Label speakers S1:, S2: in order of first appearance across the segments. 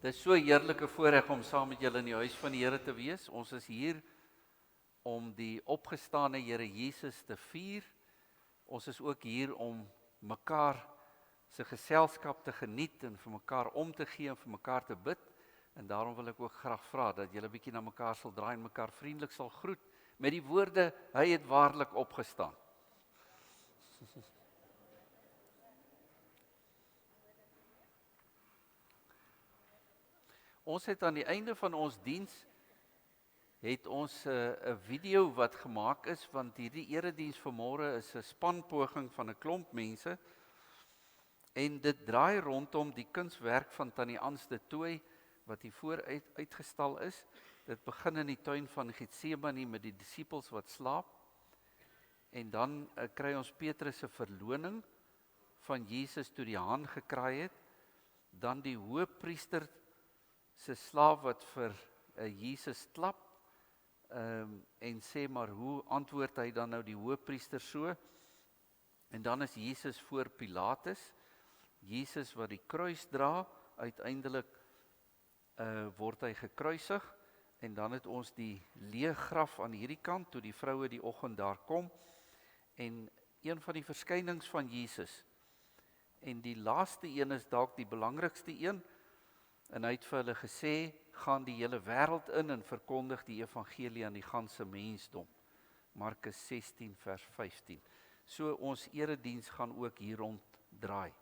S1: Dit is so 'n heerlike voorreg om saam met julle in die huis van die Here te wees. Ons is hier om die opgestane Here Jesus te vier. Ons is ook hier om mekaar se geselskap te geniet en vir mekaar om te gee en vir mekaar te bid. En daarom wil ek ook graag vra dat julle bietjie na mekaar sal draai en mekaar vriendelik sal groet met die woorde: hy het waarlik opgestaan. Ons het aan die einde van ons diens het ons 'n video wat gemaak is, want hierdie erediens vanmôre is 'n spanpoging van 'n klomp mense en dit draai rondom die kunswerk van Tannie Ans de Tooy wat hier voor uitgestal is. Dit begin in die tuin van Getsemane met die disippels wat slaap en dan kry ons Petrus se verloning van Jesus toe die haan gekraai het, dan die hoëpriester se slaaf wat vir Jesus klap en sê maar hoe antwoord hy dan nou die hoëpriester so? En dan is Jesus voor Pilatus, Jesus wat die kruis dra, uiteindelik word hy gekruisig en dan het ons die leë graf aan hierdie kant toe die vroue die oggend daar kom en een van die verskynings van Jesus en die laaste een is dalk die belangrikste een. En hy het vir hulle gesê, gaan die hele wêreld in en verkondig die evangelie aan die ganse mensdom. Markus 16 vers 15. So ons erediens gaan ook hier rond draai.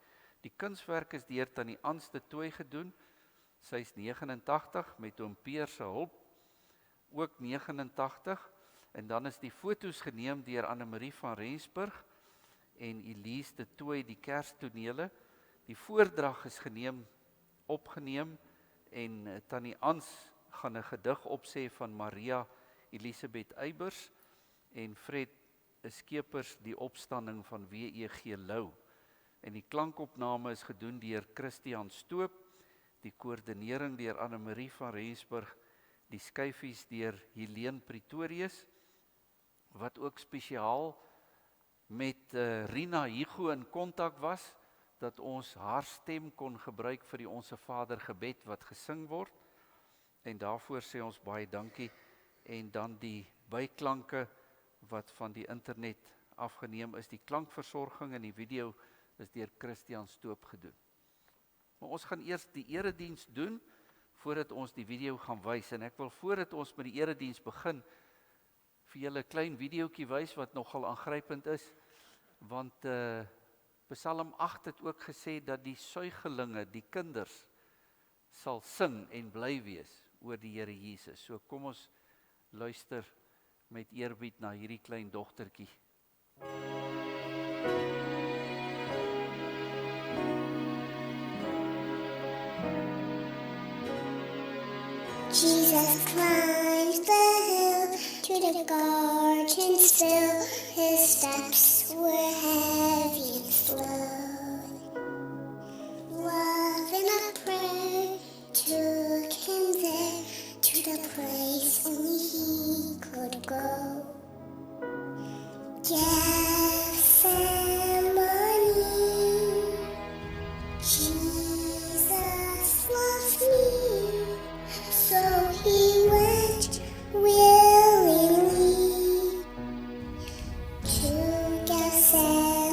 S1: Die kunswerk is deur Tannie Ans de Tooy gedoen. Sy is 89 met oom Peer se hulp, ook 89. En dan is die foto's geneem deur Annemarie van Rensburg en Elise de Tooy die Kerstonele. Die voordrag is opgeneem en Tannie Ans gaan 'n gedig opsê van Maria Elisabeth Eybers en Fred Skeepers die opstanding van W.E.G. Lou. En die klankopname is gedoen deur Christian Stoop, die koördinering deur Annemarie van Rensburg, die skyfies deur Helene Pretorius, wat ook spesiaal met Rina Higo in kontak was, dat ons haar stem kon gebruik vir die Onse Vader gebed wat gesing word. En daarvoor sê ons baie dankie. En dan die byklanke wat van die internet afgeneem is. Die klankversorging en die video is deur Christian Stoop gedoen. Maar ons gaan eers die erediens doen voordat ons die video gaan wys. En ek wil voordat ons met die erediens begin vir julle 'n klein videoetjie wys wat nogal aangrypend is, want Psalm 8 het ook gesê dat die suigelinge, die kinders, sal sing en bly wees oor die Here Jesus. So kom ons luister met eerbied na hierdie klein dogtertjie.
S2: Jesus climbed the hill to the garden still. His steps were heavy and slow. Love in a prayer took him there to the place only he could go. Gethsemane, Jesus loves me, so he went willingly to Gethsemane.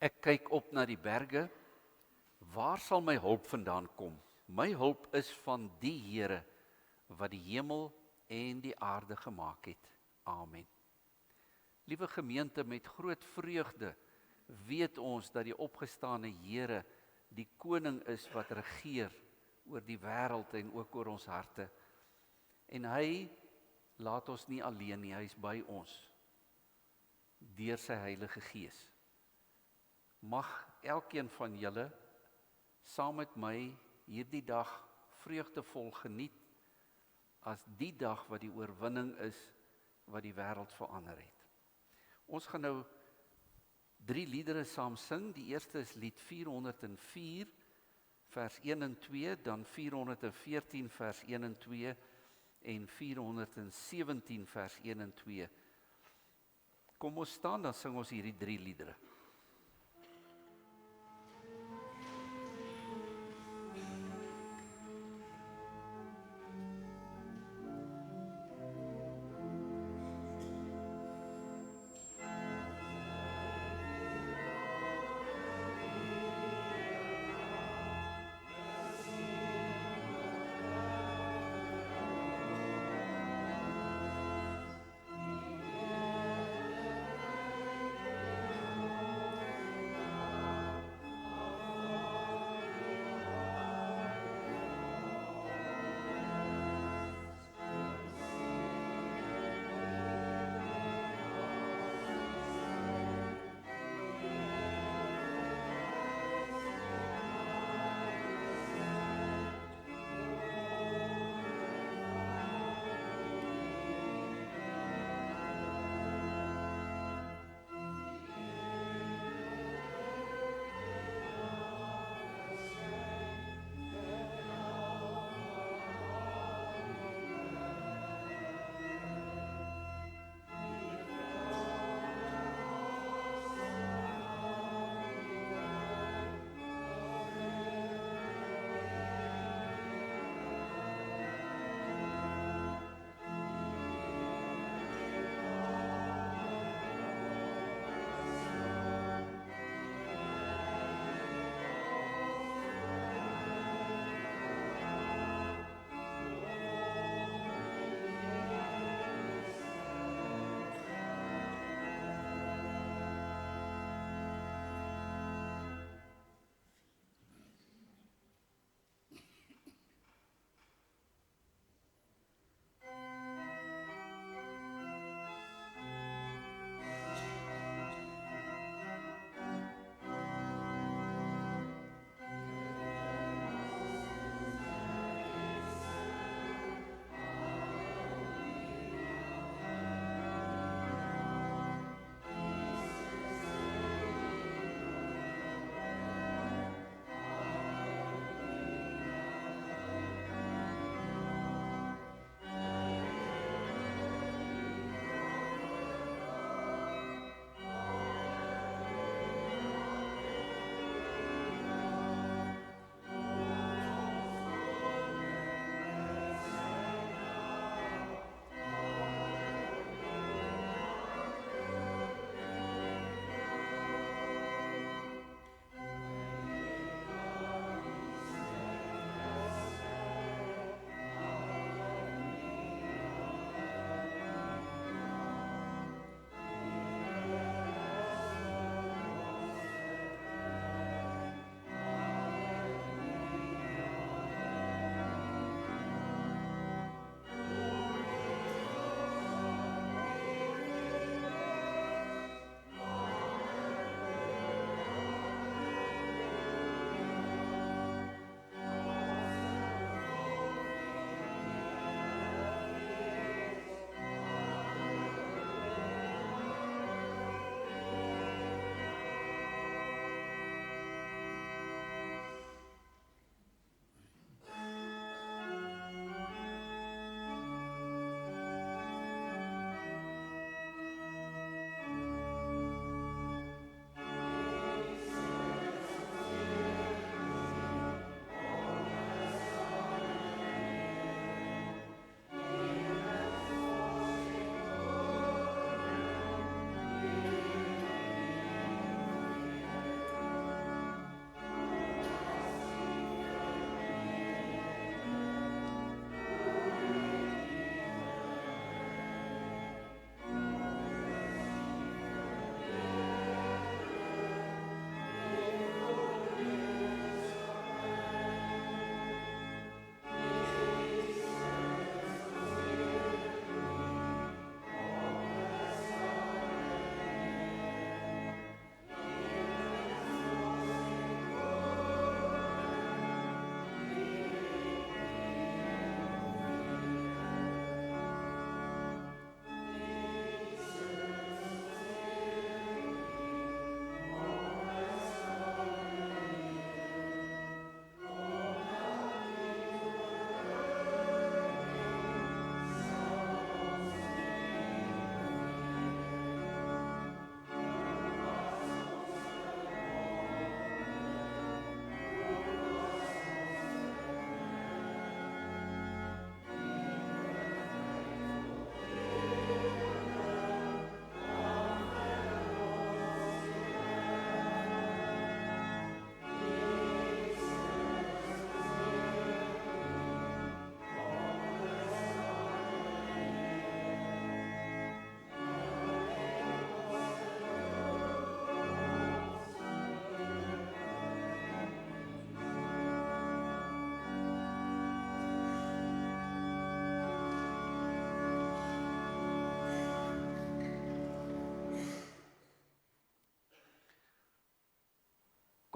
S1: Ek kyk op na die berge. Waar sal my hulp vandaan kom? My hulp is van die Here wat die hemel en die aarde gemaak het. Amen. Liewe gemeente, met groot vreugde weet ons dat die opgestane Here die koning is wat regeer oor die wêreld en ook oor ons harte. En hy laat ons nie alleen nie, hy is by ons deur sy Heilige Gees. Mag elkeen van julle saam met my hierdie dag vreugdevol geniet as die dag wat die oorwinning is wat die wêreld verander het. Ons gaan nou 3 liedere saam sing. Die eerste is lied 404 vers 1 en 2, dan 414 vers 1 en 2 en 417 vers 1 en 2. Kom ons staan, dan sing ons hierdie 3 liedere.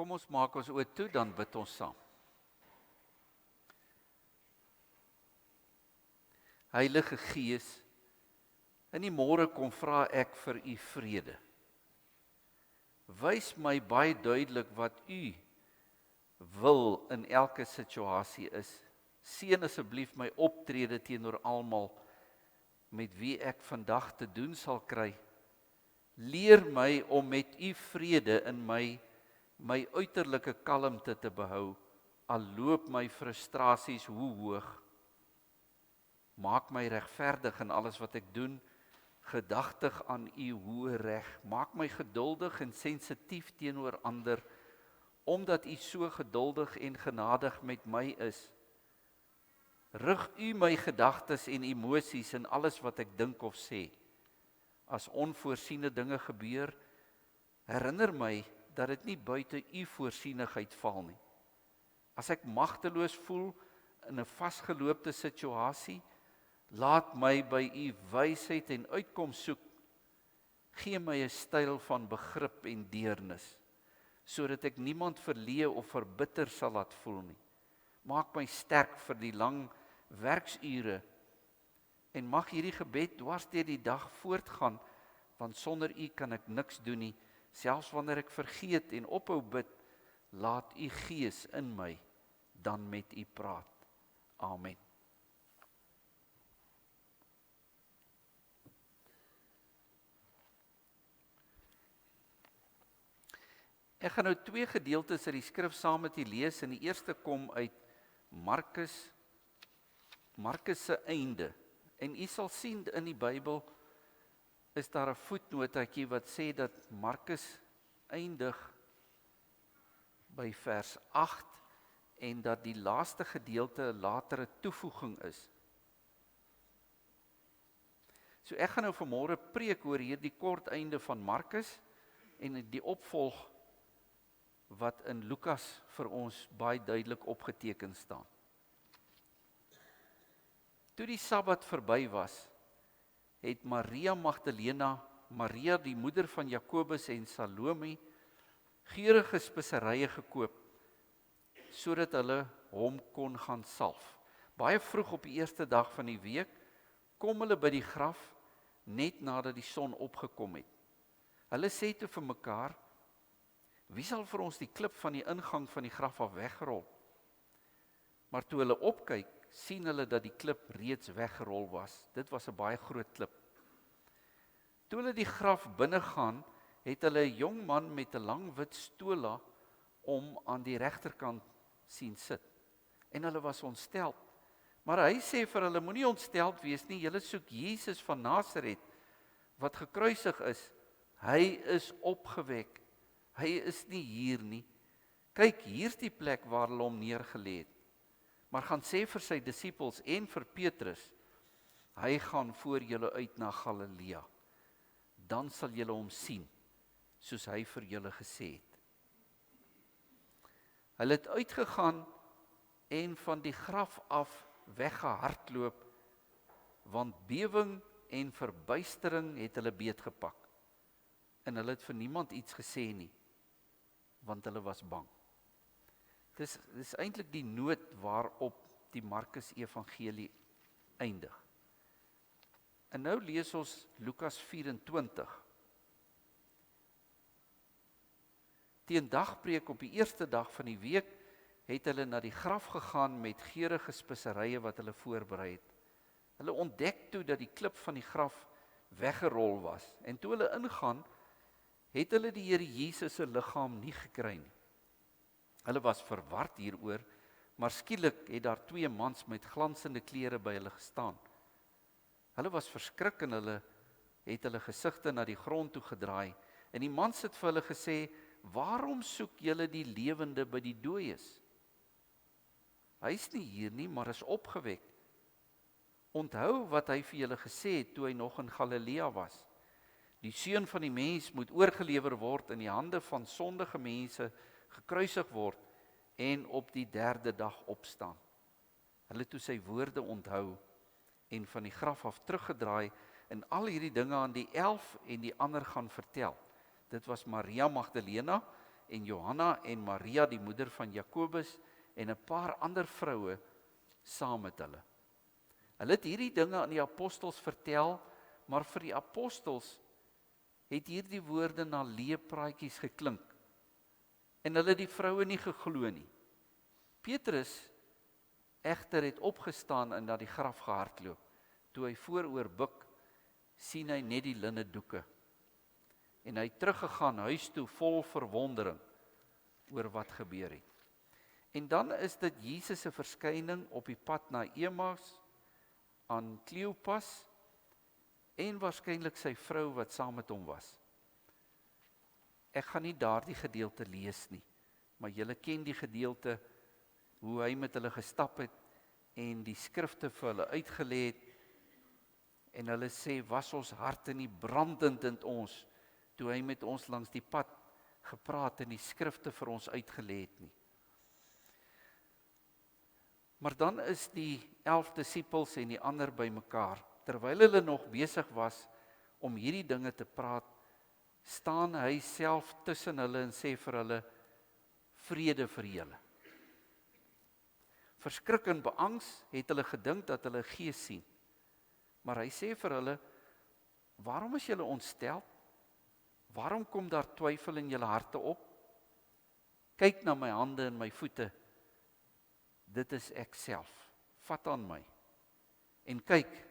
S1: Kom ons maak ons oë toe, dan bid ons saam. Heilige Gees, in die môre kom vra ek vir u vrede. Wys my baie duidelik wat u wil in elke situasie is. Seën asseblief my optrede teenoor almal met wie ek vandag te doen sal kry. Leer my om met u vrede in my uiterlike kalmte te behou, al loop my frustrasies hoe hoog. Maak my regverdig in alles wat ek doen, gedagtig aan u hoë reg. Maak my geduldig en sensitief teenoor ander, omdat u so geduldig en genadig met my is. Rig u my gedagtes en emosies in alles wat ek dink of sê. As onvoorsiene dinge gebeur, herinner my dat dit nie buite u voorsienigheid val nie. As ek magteloos voel in 'n vasgeloopte situasie, laat my by u wysheid en uitkoms soek. Gee my 'n styl van begrip en deernis, sodat ek niemand verleë of verbitter sal laat voel nie. Maak my sterk vir die lang werksure en mag hierdie gebed dwars deur die dag voortgaan, want sonder u kan ek niks doen nie. Selfs wanneer ek vergeet en ophou bid, laat u Gees in my dan met u praat. Amen. Ek gaan nou 2 gedeeltes uit die skrif saam met u lees, en die eerste kom uit Markus se einde. En u sal sien in die Bybel is daar 'n voetnotaatjie wat sê dat Markus eindig by vers 8 en dat die laaste gedeelte 'n latere toevoeging is. So ek gaan nou vanmôre preek oor hierdie kort einde van Markus en die opvolg wat in Lukas vir ons baie duidelik opgeteken staan. Toe die Sabbat verby was, het Maria Magdalena, Maria die moeder van Jakobus en Salome, geurende speserye gekoop, sodat hulle hom kon gaan salf. Baie vroeg op die eerste dag van die week, kom hulle by die graf, net nadat die son opgekom het. Hulle sê toe vir mekaar, wie sal vir ons die klip van die ingang van die graf af wegrol? Maar toe hulle opkyk, sien hulle dat die klip reeds weggerol was. Dit was 'n baie groot klip. Toe hulle die graf binne gaan, het hulle 'n jong man met 'n lang wit stola om aan die regterkant sien sit. En hulle was ontstel. Maar hy sê vir hulle, moenie ontsteld wees nie, julle soek Jesus van Nasaret, wat gekruisig is. Hy is opgewek. Hy is nie hier nie. Kyk, hier's die plek waar hulle hom neergelê het. Maar gaan sê vir sy disippels en vir Petrus, hy gaan voor julle uit na Galilea. Dan sal julle hom sien, soos hy vir julle gesê het. Hulle het uitgegaan en van die graf af weggehardloop, want bewing en verbuistering het hulle beetgepak. En hulle het vir niemand iets gesê nie, want hulle was bang. Dis eintlik die noot waarop die Markus Evangelie eindig. En nou lees ons Lukas 24. Teen dagbreek op die eerste dag van die week het hulle na die graf gegaan met geurende speserye wat hulle voorberei het. Hulle ontdek toe dat die klip van die graf weggerol was. En toe hulle ingaan, het hulle die Here Jesus se liggaam nie gekry nie. Hulle was verward hieroor, maar skielik het daar 2 mans met glansende klere by hulle gestaan. Hulle was verskrik en hulle het hulle gesigte na die grond toe gedraai. En die mans het vir hulle gesê, waarom soek julle die lewende by die dooies? Hy is nie hier nie, maar is opgewek. Onthou wat hy vir julle gesê het toe hy nog in Galilea was. Die seun van die mens moet oorgelewer word in die hande van sondige mense, gekruisig word en op die 3de dag opstaan. Hulle toe sy woorde onthou en van die graf af teruggedraai en al hierdie dinge aan die 11 en die ander gaan vertel. Dit was Maria Magdalena en Johanna en Maria, die moeder van Jakobus, en 'n paar ander vroue saam met hulle. Hulle het hierdie dinge aan die apostels vertel, maar vir die apostels het hierdie woorde na leepraatjies geklink. En hulle het die vroue nie geglo nie. Petrus egter het opgestaan en na die graf gehardloop. Toe hy vooroor buig, sien hy net die linne doeke. En hy het teruggegaan huis toe vol verwondering oor wat gebeur het. En dan is dit Jesus se verskyning op die pad na Emmaus aan Kleopas en waarskynlik sy vrou wat saam met hom was. Ek gaan nie daardie gedeelte lees nie, maar julle ken die gedeelte hoe hy met hulle gestap het en die skrifte vir hulle uitgelê het en hulle sê, was ons harte nie brandend in ons toe hy met ons langs die pad gepraat en die skrifte vir ons uitgelê het nie. Maar dan is die 11 disippels en die ander bymekaar. Terwyl hulle nog besig was om hierdie dinge te praat, staan hy self tussen hulle en sê vir hulle, vrede vir julle. Verskrik en beangs het hulle gedink dat hulle 'n gees sien. Maar hy sê vir hulle, waarom is julle ontstel? Waarom kom daar twyfel in julle harte op? Kyk na my hande en my voete. Dit is ek self. Vat aan my. En kyk,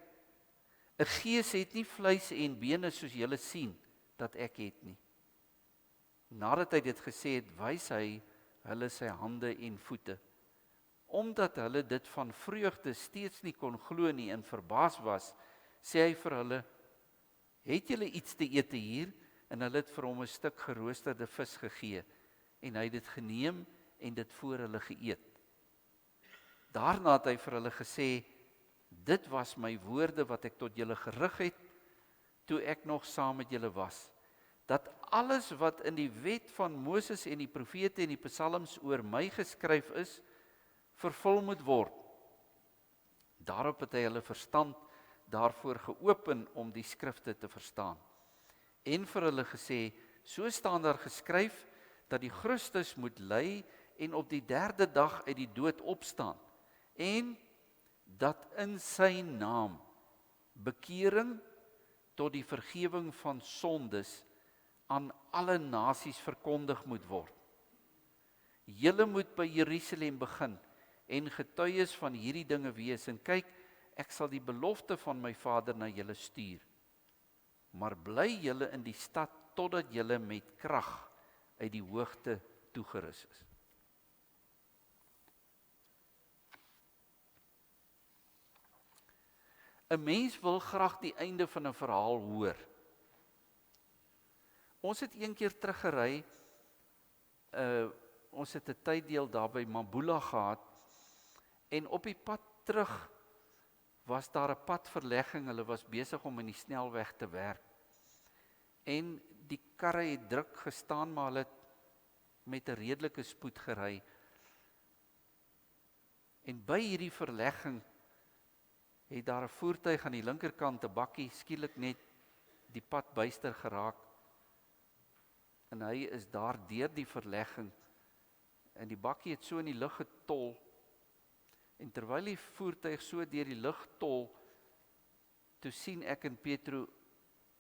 S1: 'n gees het nie vleis en bene soos julle sien dat ek het nie. Nadat hy dit gesê het, wys hy hulle sy hande en voete. Omdat hulle dit van vreugde steeds nie kon glo nie en verbaas was, sê hy vir hulle, het julle iets te eet hier? En hulle het vir hom 'n stuk geroosterde vis gegee, en hy het dit geneem en dit voor hulle geëet. Daarna het hy vir hulle gesê, dit was my woorde wat ek tot julle gerig het, toe ek nog saam met julle was, dat alles wat in die wet van Moses en die profete en die psalms oor my geskryf is, vervul moet word. Daarop het hy hulle verstand daarvoor geopen om die skrifte te verstaan. En vir hulle gesê, so staan daar geskryf, dat die Christus moet ly en op die 3de dag uit die dood opstaan, en dat in sy naam bekering tot die vergewing van sondes aan alle nasies verkondig moet word. Julle moet by Jerusalem begin en getuies van hierdie dinge wees, en kyk, ek sal die belofte van my Vader na julle stuur. Maar bly julle in die stad, totdat julle met krag uit die hoogte toegerus is. Een mens wil graag die einde van 'n verhaal hoor. Ons het een keer teruggery, ons het 'n tyddeel daar by Mabula gehad, en op die pad terug was daar 'n padverlegging, hulle was besig om in die snelweg te werk. En die karre het druk gestaan, maar hulle het met 'n redelike spoed gery. En by hierdie verlegging het daar 'n voertuig aan die linkerkant, 'n bakkie, skielik net die pad byster geraak. En hy is daar deur die verlegging, en die bakkie het so in die lug getol, en terwyl die voertuig so deur die lug tol, toe sien ek en Petro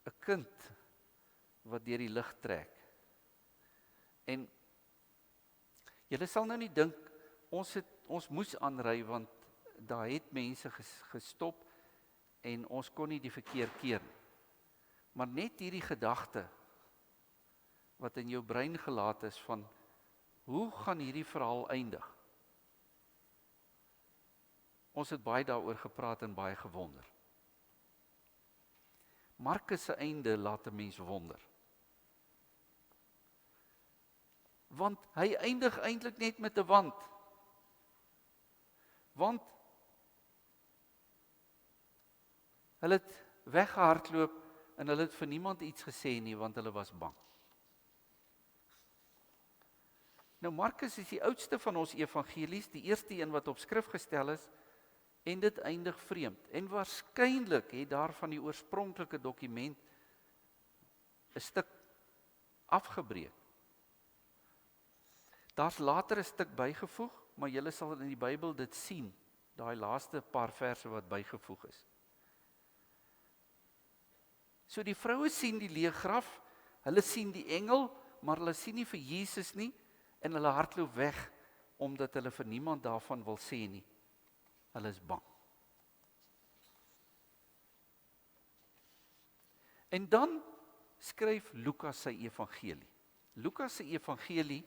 S1: 'n kind wat deur die lug trek. En julle sal nou nie dink, ons moes aanry, want daar het mense gestop, en ons kon nie die verkeer keer nie. Maar net hierdie gedagte, wat in jou brein gelaat is van, hoe gaan hierdie verhaal eindig? Ons het baie daaroor gepraat en baie gewonder. Markus se einde laat 'n mens wonder. Want hy eindig eintlik net met 'n want. Want hulle het weggehardloop en hulle het vir niemand iets gesê nie, want hulle was bang. Nou Markus is die oudste van ons evangelies, die eerste een wat op skrif gestel is, en dit eindig vreemd. En waarskynlik het daar van die oorspronklike dokument 'n stuk afgebreek. Daar's later 'n stuk bygevoeg, maar julle sal in die Bybel dit sien, daai laaste paar verse wat bygevoeg is. So die vroue sien die leë graf, hulle sien die engel, maar hulle sien nie vir Jesus nie, en hulle hardloop weg, omdat hulle vir niemand daarvan wil sê nie. Hulle is bang. En dan skryf Lukas sy evangelie. Lukas sy evangelie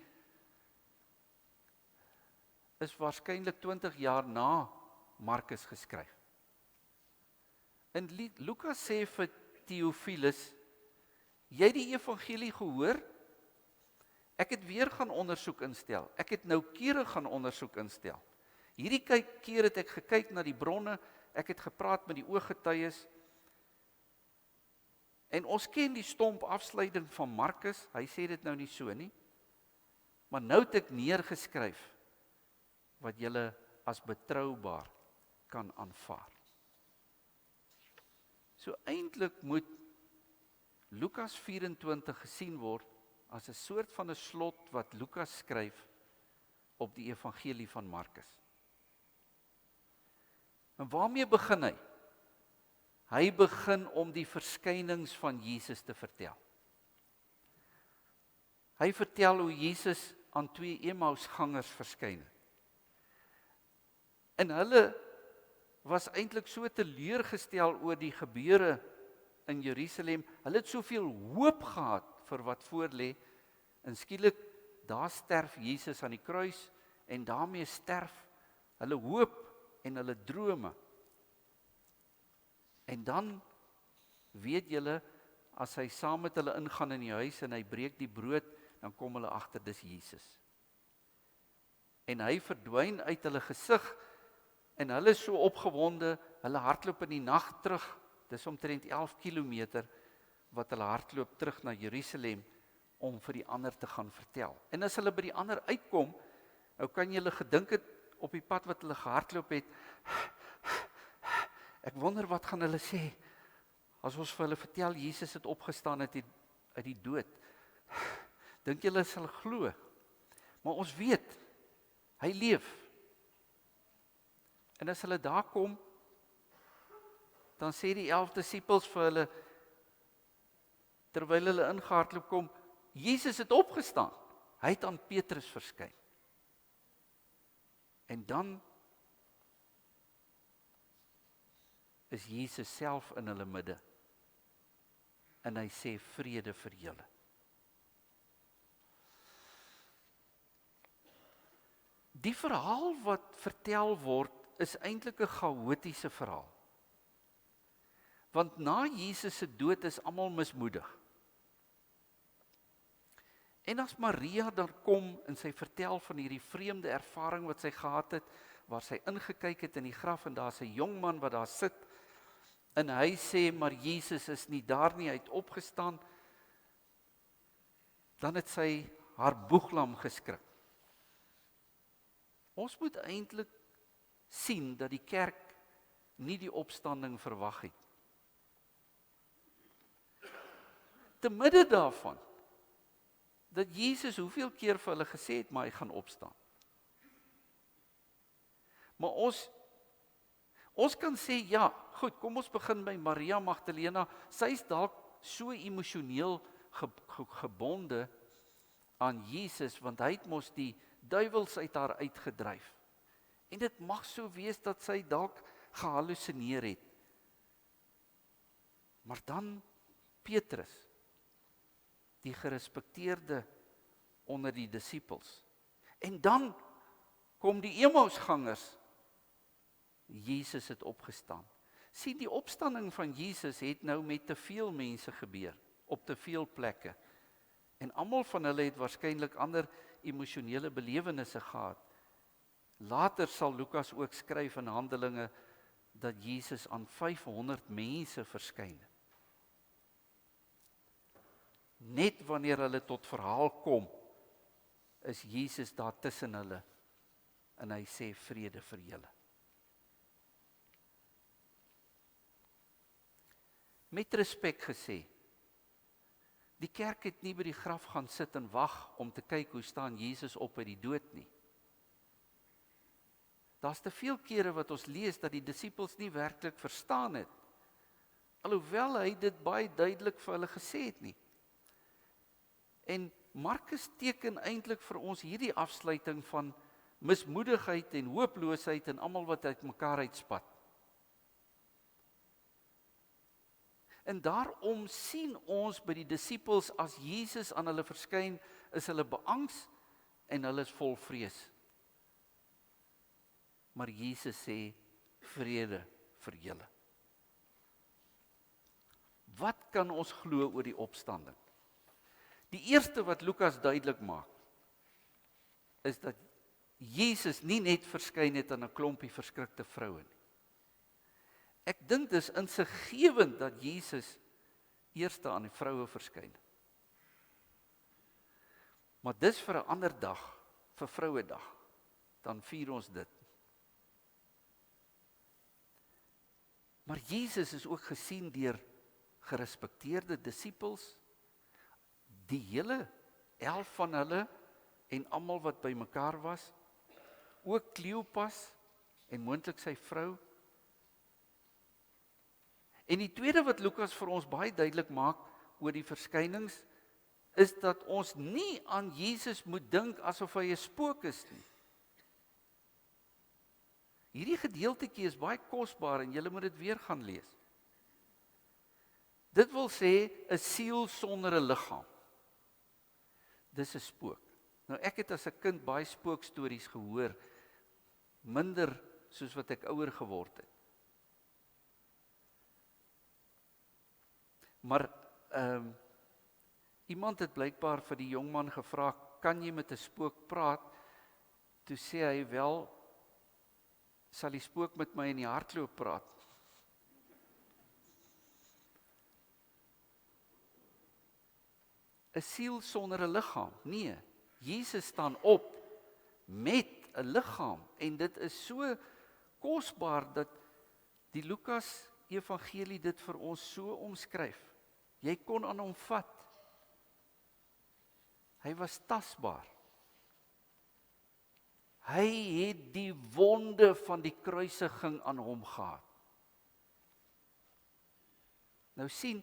S1: is waarskynlik 20 jaar na Markus geskryf. En Lukas sê vir Theophilus, jy het die evangelie gehoor? Ek het weer gaan ondersoek instel. Ek het noukeurig gaan ondersoek instel. Hierdie keer het ek gekyk na die bronne, ek het gepraat met die ooggetuies, en ons ken die stomp afsluiting van Markus, hy sê dit nou nie so nie, maar nou het ek neergeskryf, wat julle as betroubaar kan aanvaar. So eintlik moet Lukas 24 gesien word, as 'n soort van 'n slot wat Lukas skryf op die evangelie van Markus. En waarmee begin hy? Hy begin om die verskynings van Jesus te vertel. Hy vertel hoe Jesus aan 2 Emmausgangers verskyn het. En hulle was eintlik so teleurgestel oor die gebeure in Jerusalem. Hulle het soveel hoop gehad vir wat voorlê, en skielik daar sterf Jesus aan die kruis, en daarmee sterf hulle hoop en hulle drome. En dan weet julle, as hy saam met hulle ingaan in die huis en hy breek die brood, dan kom hulle agter dis Jesus. En hy verdwyn uit hulle gesig, en hulle is so opgewonde, hulle hardloop in die nag terug, dis omtrent 11 kilometer, wat hulle hardloop terug na Jerusalem, om vir die ander te gaan vertel. En as hulle by die ander uitkom, nou kan julle gedink het, op die pad wat hulle gehardloop het, ek wonder wat gaan hulle sê, as ons vir hulle vertel, Jesus het opgestaan uit die dood. Dink julle sal glo? Maar ons weet, hy leef. En as hulle daar kom, dan sê die 11 disippels vir hulle, terwyl hulle ingehardloop kom, Jesus het opgestaan. Hy het aan Petrus verskyn. En dan is Jesus self in hulle midde. En hy sê vrede vir julle. Die verhaal wat vertel word, is eintlik 'n chaotiese verhaal. Want na Jesus se dood is almal mismoedig. En as Maria daar kom en sy vertel van hierdie vreemde ervaring wat sy gehad het, waar sy ingekyk het in die graf en daar's 'n jong man wat daar sit, en hy sê, maar Jesus is nie daar nie, hy het opgestaan, dan het sy haar boeglam geskrik. Ons moet eintlik sien dat die kerk nie die opstanding verwag het. Te midde daarvan, dat Jesus hoeveel keer vir hulle gesê het, maar hy gaan opstaan. Maar ons kan sê, ja, goed, kom ons begin by Maria Magdalena, sy is dalk so emosioneel gebonde aan Jesus, want hy het mos die duiwels uit haar uitgedryf. En dit mag so wees dat sy dalk gehallusineer het. Maar dan Petrus, die gerespekteerde onder die disippels. En dan kom die Emmausgangers. Jesus het opgestaan. Sien, die opstanding van Jesus het nou met te veel mense gebeur, op te veel plekke. En almal van hulle het waarskynlik ander emosionele belewennisse gehad. Later sal Lukas ook skryf in Handelinge, dat Jesus aan 500 mense verskyn het. Net wanneer hulle tot verhaal kom, is Jesus daar tussen hulle, en hy sê vrede vir julle. Met respek gesê, Die kerk het nie by die graf gaan sit en wag om te kyk hoe staan Jesus op uit die dood nie. Daar's te veel kere wat ons lees dat die disippels nie werklik verstaan het, alhoewel hy dit baie duidelik vir hulle gesê het nie. En Markus teken eintlik vir ons hierdie afsluiting van mismoedigheid en hooploosheid en almal wat uit mekaar uitspat. En daarom sien ons by die disippels as Jesus aan hulle verskyn, is hulle beangs en hulle is vol vrees. Maar Jesus sê, vrede vir julle. Wat kan ons glo oor die opstanding? Die eerste wat Lukas duidelik maak, is dat Jesus nie net verskyn het aan 'n klompie verskrikte vroue nie. Ek dink dis insiggewend dat Jesus eerste aan die vroue verskyn. Maar dis vir 'n ander dag, vir Vrouedag, dan vier ons dit. Maar Jesus is ook gesien deur gerespekteerde disippels, die hele 11 van hulle en almal wat by mekaar was, ook Kleopas en moontlik sy vrou. En die tweede wat Lukas vir ons baie duidelik maak oor die verskynings, is dat ons nie aan Jesus moet dink asof hy 'n spook is nie. Hierdie gedeeltetjie is baie kosbaar en julle moet dit weer gaan lees. Dit wil sê 'n siel sonder 'n liggaam. Dis 'n spook. Nou ek het as 'n kind baie spookstories gehoor, minder soos wat ek ouer geword het. Maar iemand het blykbaar vir die jongman gevra, kan jy met 'n spook praat? Toe sê hy, wel, sal die spook met my in die hardloop praat? ‘n siel sonder 'n liggaam? Nee, Jesus staan op met 'n liggaam en dit is so kosbaar dat die Lukas Evangelie dit vir ons so omskryf. Jy kon aan hom vat. Hy was tasbaar. Hy het die wonde van die kruisiging aan hom gehad. Nou sien,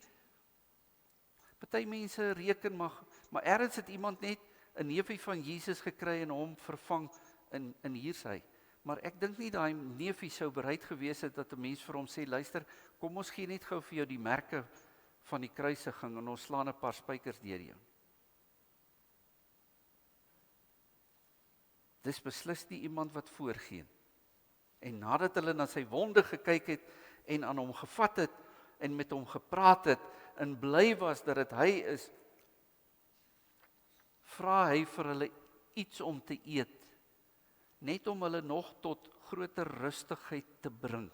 S1: party mense reken maar ergens het iemand net 'n neefie van Jesus gekry en hom vervang in hiersy. Maar ek dink nie daai neefie sou bereid gewees het dat 'n mens vir hom sê, luister, kom ons gee net gou vir jou die merke van die kruisiging en ons slaan 'n paar spykers deur jou. Dis beslis nie iemand wat voorgee. En nadat hulle na sy wonde gekyk het en aan hom gevat het en met hom gepraat het en bly was dat dit hy is, vra hy vir hulle iets om te eet, net om hulle nog tot groter rustigheid te bring.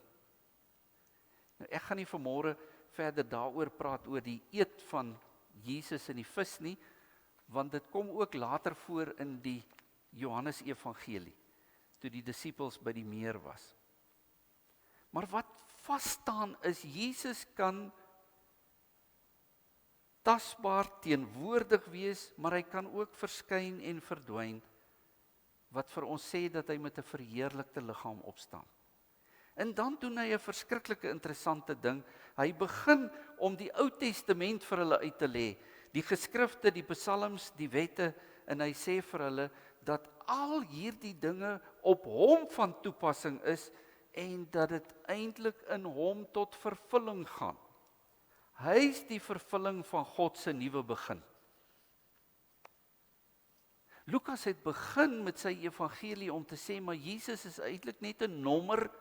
S1: Nou ek gaan nie vanmôre verder daaroor praat oor die eet van Jesus en die vis nie, want dit kom ook later voor in die Johannes Evangelie, toe die disippels by die meer was. Maar wat vas staan is, Jesus kan tasbaar teenwoordig wees, maar hy kan ook verskyn en verdwyn, wat vir ons sê dat hy met 'n verheerlikte liggaam opstaan. En dan doen hy 'n verskriklike interessante ding. Hy begin om die Ou Testament vir hulle uit te lê, die geskrifte, die psalms, die wette, en hy sê vir hulle dat al hierdie dinge op hom van toepassing is en dat dit eintlik in hom tot vervulling gaan. Hy is die vervulling van God se nuwe begin. Lukas het begin met sy evangelie om te sê, maar Jesus is eintlik net 'n nommer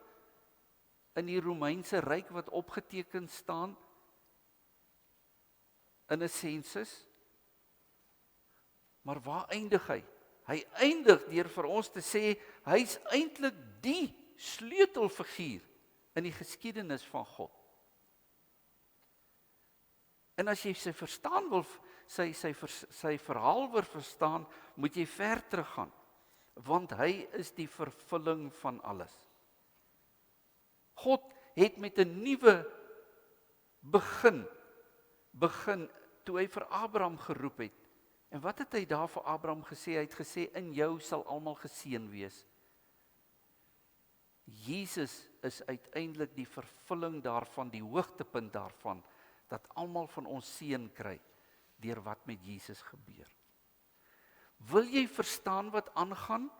S1: in die Romeinse ryk wat opgeteken staan in 'n sensus. Maar waar eindig hy? Hy eindig deur vir ons te sê, hy's eintlik die sleutelfiguur in die geskiedenis van God. En as jy sy verstaan wil, sy verhaal wil verstaan, moet jy ver teruggaan, want hy is die vervulling van alles. God het met 'n nuwe begin toe hy vir Abraham geroep het. En wat het hy daar vir Abraham gesê? Hy het gesê, in jou sal almal geseën wees. Jesus is uiteindelik die vervulling daarvan, die hoogtepunt daarvan, dat almal van ons seën kry, deur wat met Jesus gebeur. Wil jy verstaan wat aangaan?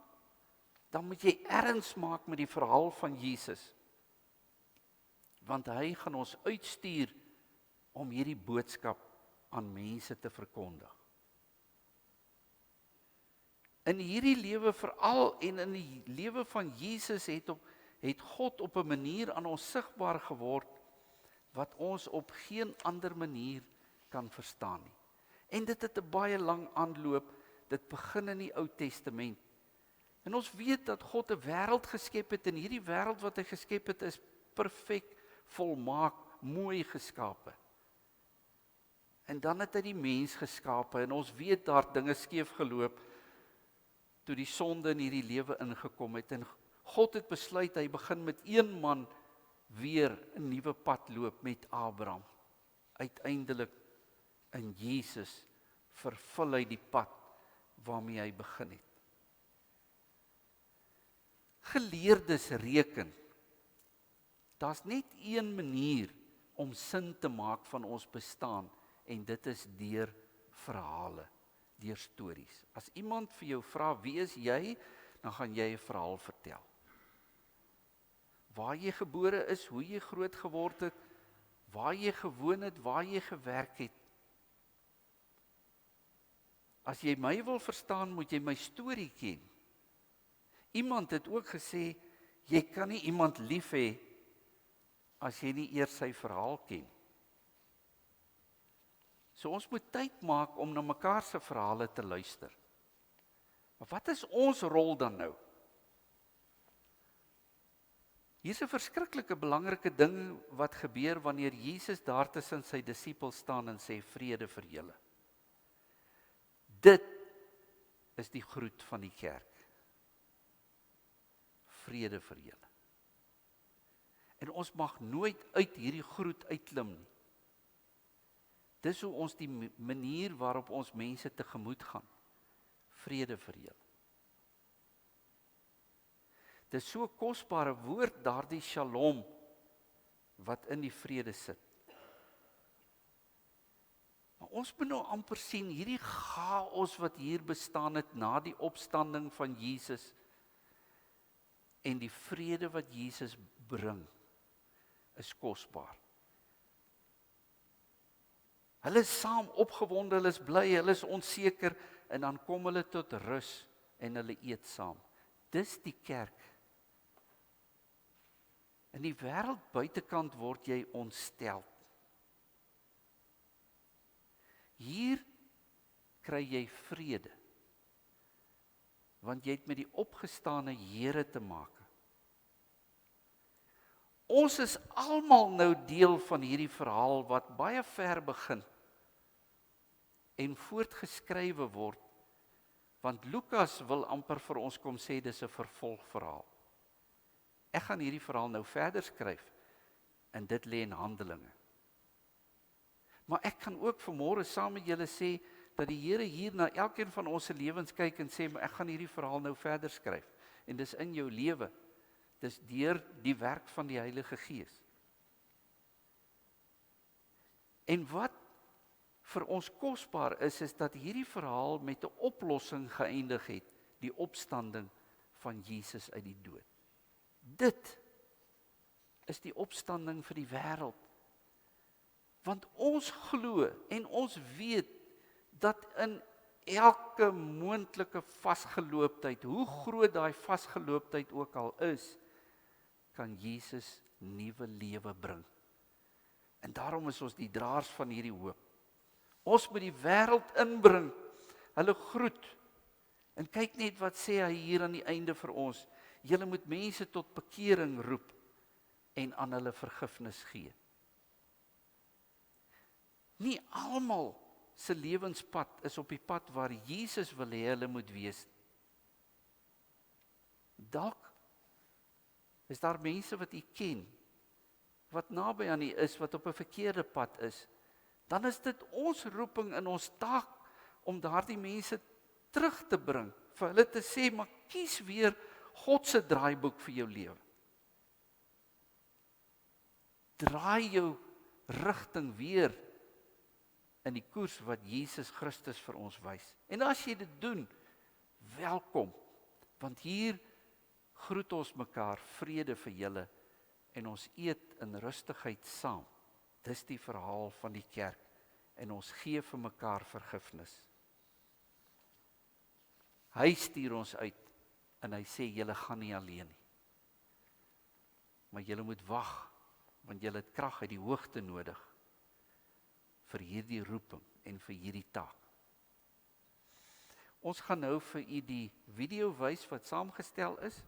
S1: Dan moet jy erns maak met die verhaal van Jesus. Want hy gaan ons uitstuur om hierdie boodskap aan mense te verkondig. In hierdie lewe veral en in die lewe van Jesus het God op 'n manier aan ons sigbaar geword wat ons op geen ander manier kan verstaan nie. En dit het 'n baie lang aanloop. Dit begin in die Ou Testament. En ons weet dat God 'n wêreld geskep het en hierdie wêreld wat hy geskep het is perfek, volmaak, mooi geskape. En dan het hy die mens geskape en ons weet daar dinge skeef geloop toe die sonde in hierdie lewe ingekom het en God het besluit hy begin met een man weer 'n nuwe pad loop met Abraham. Uiteindelik in Jesus vervul hy die pad waarmee hy begin het. Geleerdes reken. Daar's net een manier om sin te maak van ons bestaan en dit is deur verhale, deur stories. As iemand vir jou vra wie is jy, dan gaan jy 'n verhaal vertel. Waar jy gebore is, hoe jy groot geword het, waar jy gewoon het, waar jy gewerk het. As jy my wil verstaan, moet jy my storie ken. Iemand het ook gesê, jy kan nie iemand lief hê as jy nie eers sy verhaal ken. So ons moet tyd maak om na mekaar se verhale te luister. Maar wat is ons rol dan nou? Hier's 'n verskriklike belangrike ding wat gebeur wanneer Jesus daar tussen sy disippels staan en sê vrede vir julle. Dit is die groet van die kerk. Vrede vir julle. En ons mag nooit uit hierdie groet uitklim nie. Dis hoe ons die manier waarop ons mense tegemoet gaan. Vrede vir julle. Dis so 'n kosbare woord, daardie shalom, wat in die vrede sit. Maar ons moet nou amper sien, hierdie chaos wat hier bestaan het na die opstanding van Jesus, en die vrede wat Jesus bring, is kosbaar. Hulle is saam opgewonde, hulle is bly, hulle is onseker, en dan kom hulle tot rus, en hulle eet saam. Dis die kerk. In die wêreld buitekant word jy ontstel. Hier kry jy vrede, want jy het met die opgestane Here te maak. Ons is almal nou deel van hierdie verhaal wat baie ver begin en voortgeskrywe word, want Lukas wil amper vir ons kom sê dis 'n vervolgverhaal. Ek gaan hierdie verhaal nou verder skryf en dit lê in Handelinge. Maar ek kan ook vanmôre saam met julle sê dat die Here hier na elkeen van ons se lewens kyk en sê, maar ek gaan hierdie verhaal nou verder skryf. En dis in jou lewe. Dis deur die werk van die Heilige Gees. En wat vir ons kosbaar is dat hierdie verhaal met 'n oplossing geëindig het, die opstanding van Jesus uit die dood. Dit is die opstanding vir die wêreld. Want ons glo en ons weet dat in elke moontlike vasgelooptheid, hoe groot daai vasgelooptheid ook al is, kan Jesus nuwe lewe bring. En daarom is ons die draers van hierdie hoop. Ons moet die wêreld inbring, hulle groet. En kyk net wat sê hy hier aan die einde vir ons. Julle moet mense tot bekering roep en aan hulle vergifnis gee. Nie almal se lewenspad is op die pad waar Jesus wil hê hulle moet wees. Dalk is daar mense wat u ken, wat naby aan u is, wat op 'n verkeerde pad is, dan is dit ons roeping en ons taak om daardie mense terug te bring, vir hulle te sê, maar kies weer God se draaiboek vir jou lewe. Draai jou rigting weer in die koers wat Jesus Christus vir ons wys. En as jy dit doen, welkom, want hier groet ons mekaar, vrede vir julle, en ons eet in rustigheid saam. Dis die verhaal van die kerk, en ons gee vir mekaar vergifnis. Hy stuur ons uit, en hy sê, julle gaan nie alleen nie. Maar julle moet wag, want julle het krag uit die hoogte nodig, vir hierdie roeping, en vir hierdie taak. Ons gaan nou vir u die video wys, wat saamgestel is.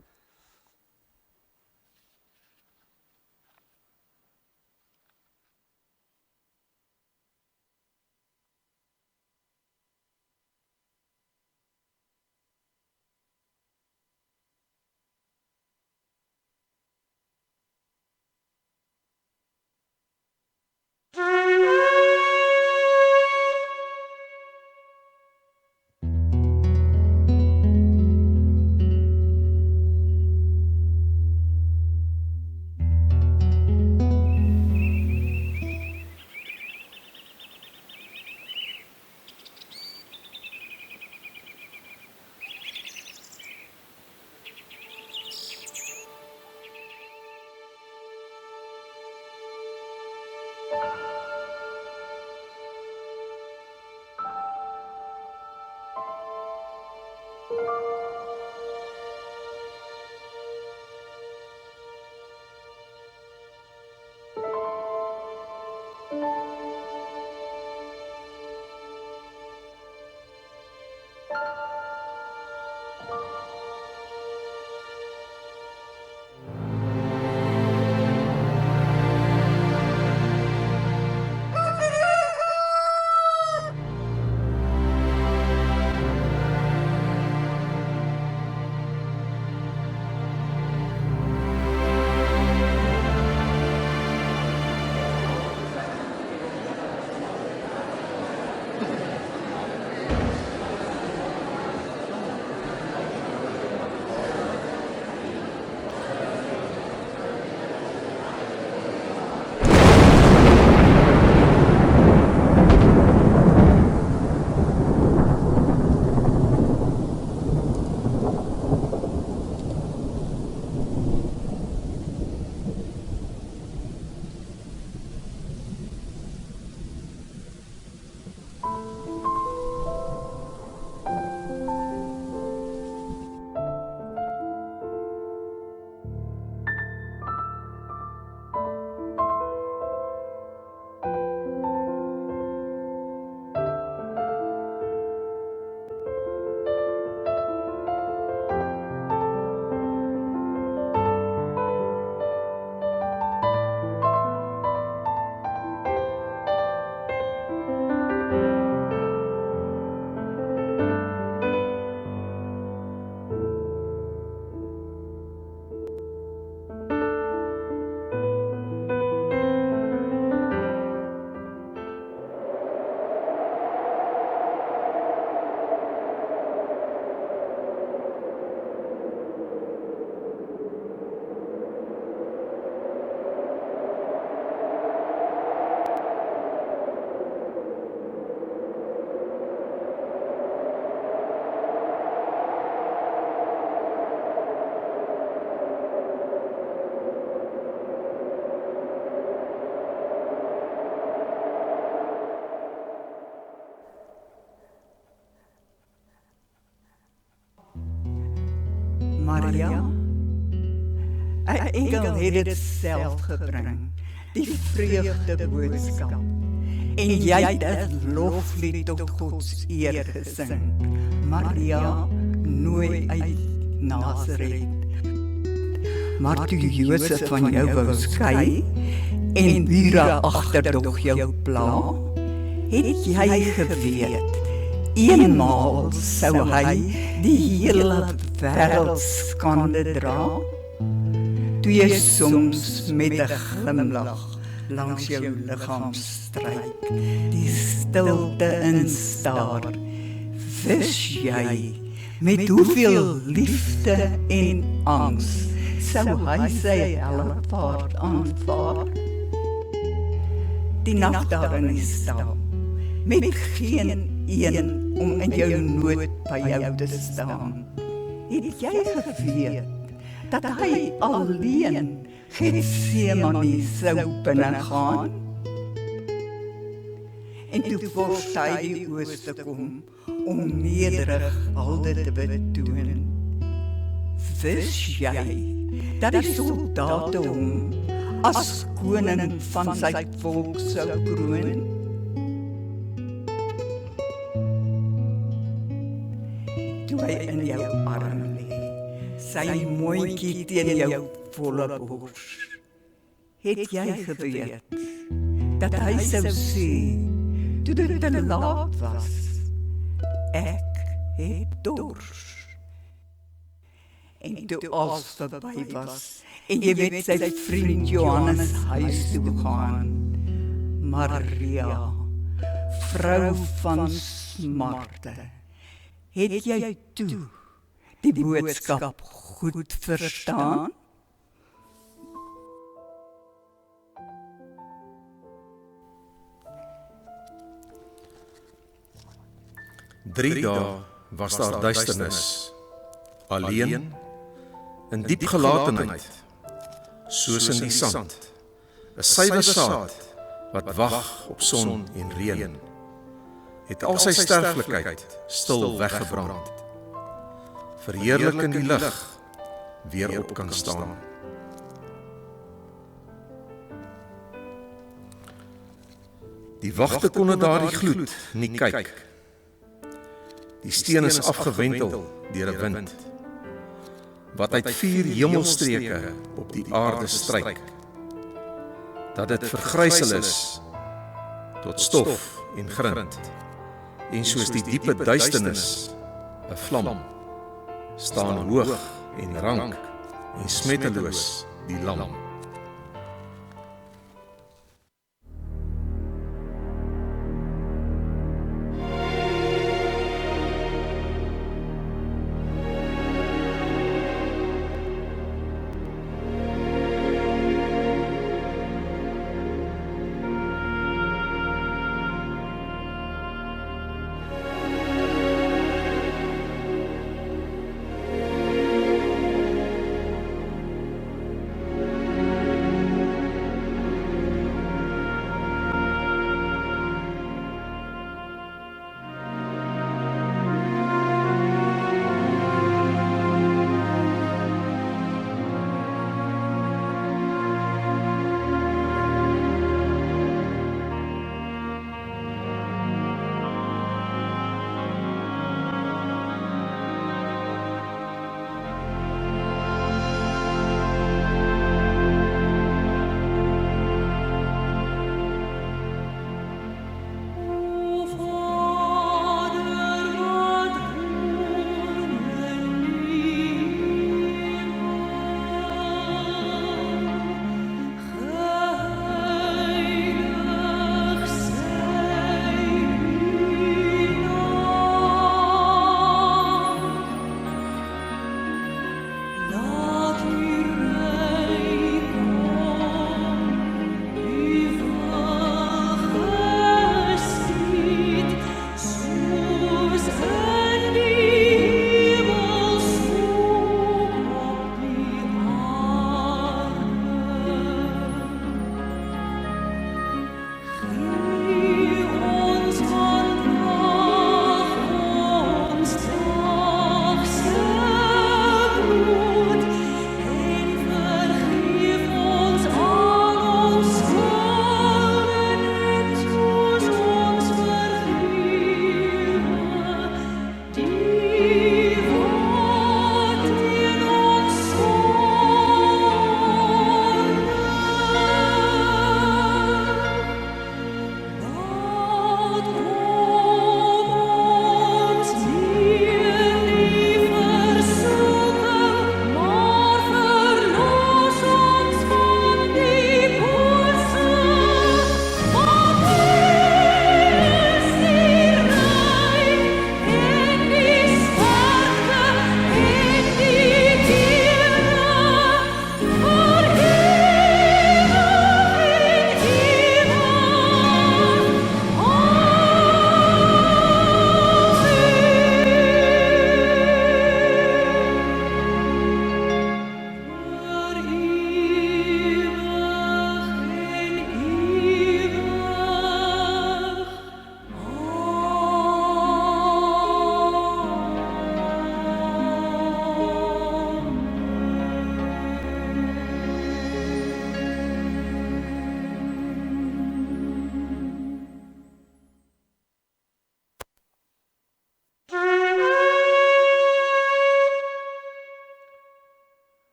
S3: Maria, 'n engel het dit self gebring, die vreugdeboodskap. En jy het 'n loflied tot Gods eer gesing. Maria, nooi uit Nasaret. Maar toe Josef van jou wou skei, en bure agterdog jou pla, het jy geweet, eenmaal sou hy die hele wêreld skande dra. Toe jy soms met 'n glimlach langs jou liggaam stryk, die stilte instaar. Wis jy met hoeveel liefde en angs sou hy sy hellevaart aanvaar? Die nag daar in die stal, met geen een om in jou nood by jou te staan. Het jy geweet dat hy alleen Getsemane sou binnegaan? En toe volg hy die ooste kom, om nederig hulde te betoon. Wis jy dat die soldate hom as koning van sy volk sou kroon? Toe hy in jou arm lê, sy moontjie teen jou volle bors, het jy geweet dat hy sou sê, toe dit te laat was, ek het dors. En toe alles verby was, en jy weet sy vriend Johannes huis toe gaan, Maria, vrou van smarte, het jy toe die boodskap goed verstaan?
S4: Drie dae was daar duisternis, alleen, in diep gelatenheid, soos in die sand, 'n suiwer saad, wat wag op son en reën, het al sy sterflikheid stil weggebrand, verheerlik in die lig, weer op kan staan. Die wagte kon na daardie gloed nie kyk. Die steen is afgewentel deur 'n wind, wat uit 4 hemelstreke op die aarde stryk, dat dit vergrysel is tot stof en grind, en soos die diepe duisternis 'n vlam, staan hoog en rank en smetteloos die lam.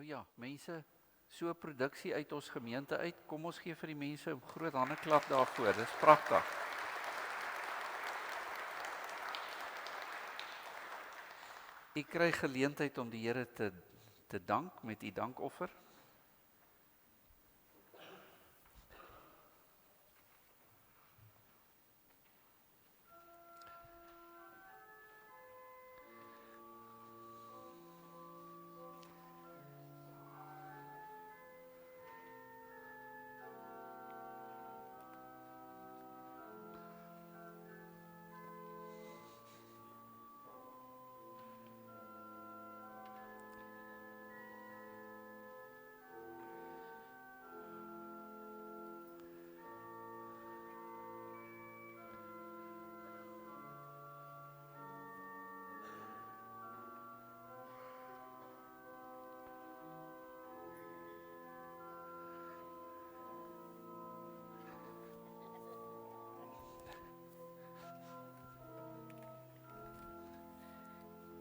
S1: ja, mense, so 'n produksie uit ons gemeente uit. Kom ons gee vir die mense 'n groot handeklap daarvoor. Dis pragtig. U kry geleentheid om die Here te dank met u dankoffer.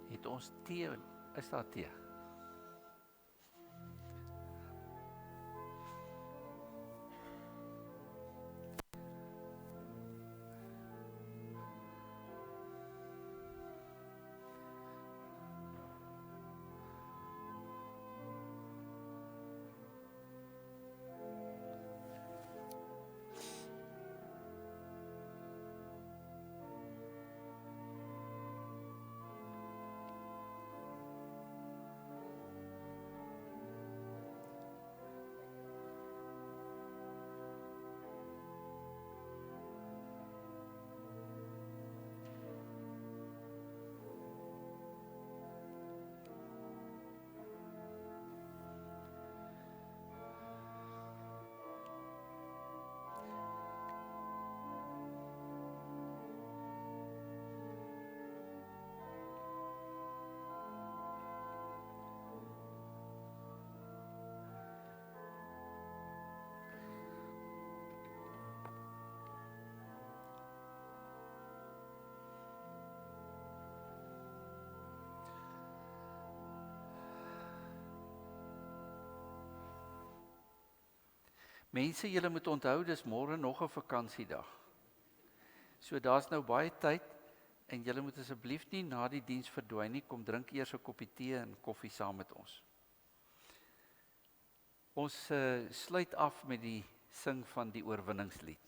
S1: Het ons tee, is daar tee? Mense, julle moet onthou, dis môre nog 'n vakansiedag. So daar's nou baie tyd en julle moet asseblief nie na die diens verdwyn nie, kom drink eers 'n koppie tee en koffie saam met ons. Ons sluit af met die sing van die oorwinningslied.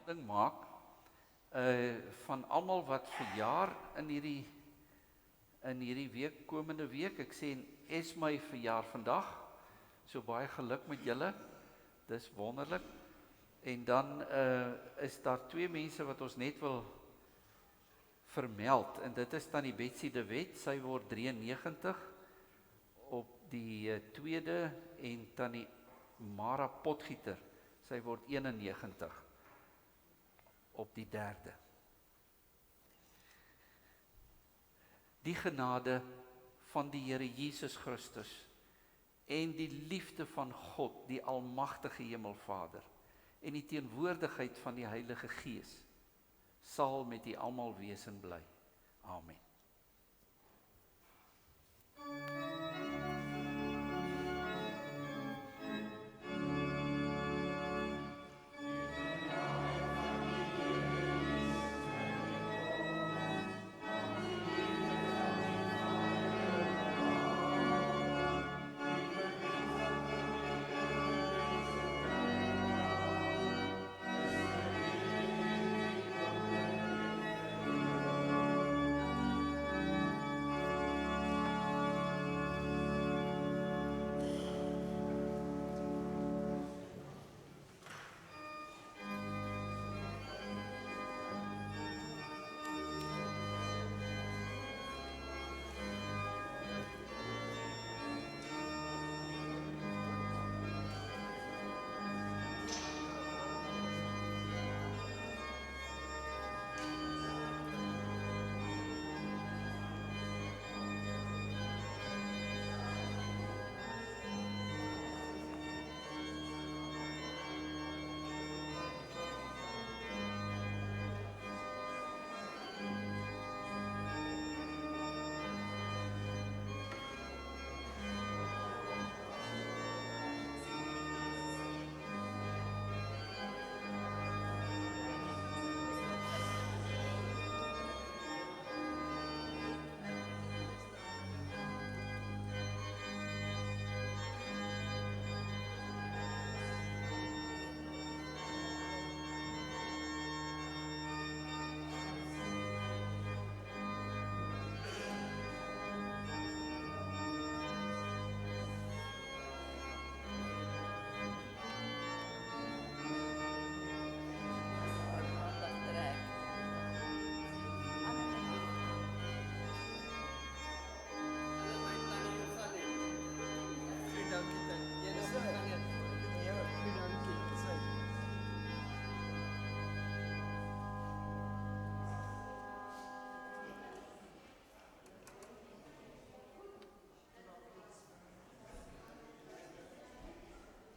S1: ding maak van almal wat verjaar in hierdie week, komende week. Ek sê Esmy verjaar vandag, so baie geluk met julle, dis wonderlik. En dan is daar 2 mense wat ons net wil vermeld, en dit is tannie Betsy de Wet, sy word 93 op die 2de, en tannie Mara Potgieter, sy word 91 op die 3de. Die genade van die Here Jesus Christus en die liefde van God, die almagtige Hemelvader, en die teenwoordigheid van die Heilige Gees sal met u almal wees en bly. Amen.